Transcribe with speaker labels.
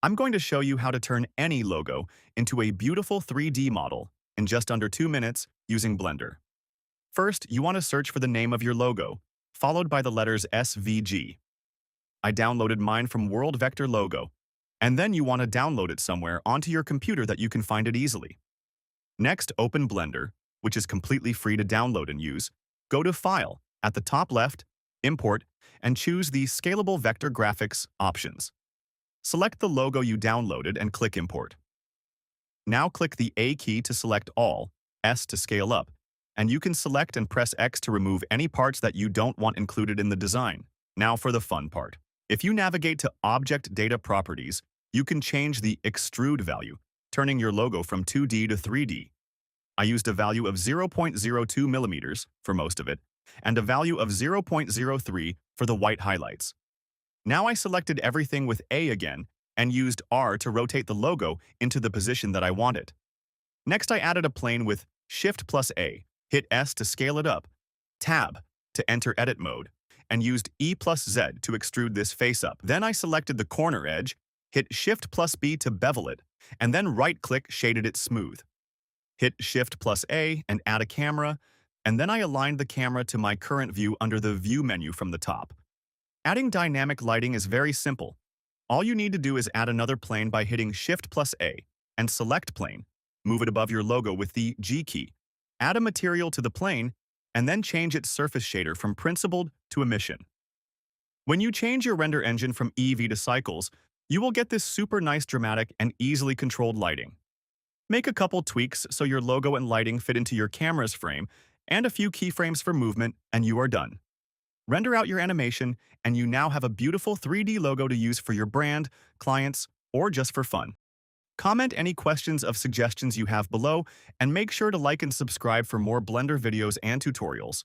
Speaker 1: I'm going to show you how to turn any logo into a beautiful 3D model in just under 2 minutes using Blender. First, you want to search for the name of your logo, followed by the letters SVG. I downloaded mine from World Vector Logo, and then you want to download it somewhere onto your computer that you can find it easily. Next, open Blender, which is completely free to download and use. Go to File, at the top left, Import, and choose the Scalable Vector Graphics options. Select the logo you downloaded and click Import. Now click the A key to select all, S to scale up, and you can select and press X to remove any parts that you don't want included in the design. Now for the fun part. If you navigate to Object Data Properties, you can change the extrude value, turning your logo from 2D to 3D. I used a value of 0.02 millimeters for most of it, and a value of 0.03 for the white highlights. Now I selected everything with A again and used R to rotate the logo into the position that I wanted. Next I added a plane with Shift plus A, hit S to scale it up, Tab to enter edit mode, and used E plus Z to extrude this face up. Then I selected the corner edge, hit Shift plus B to bevel it, and then right-click shaded it smooth. Hit Shift plus A and add a camera, and then I aligned the camera to my current view under the View menu from the top. Adding dynamic lighting is very simple. All you need to do is add another plane by hitting Shift plus A and select plane, move it above your logo with the G key, add a material to the plane, and then change its surface shader from principled to emission. When you change your render engine from EV to cycles, you will get this super nice dramatic and easily controlled lighting. Make a couple tweaks so your logo and lighting fit into your camera's frame and a few keyframes for movement, and you are done. Render out your animation, and you now have a beautiful 3D logo to use for your brand, clients, or just for fun. Comment any questions or suggestions you have below, and make sure to like and subscribe for more Blender videos and tutorials.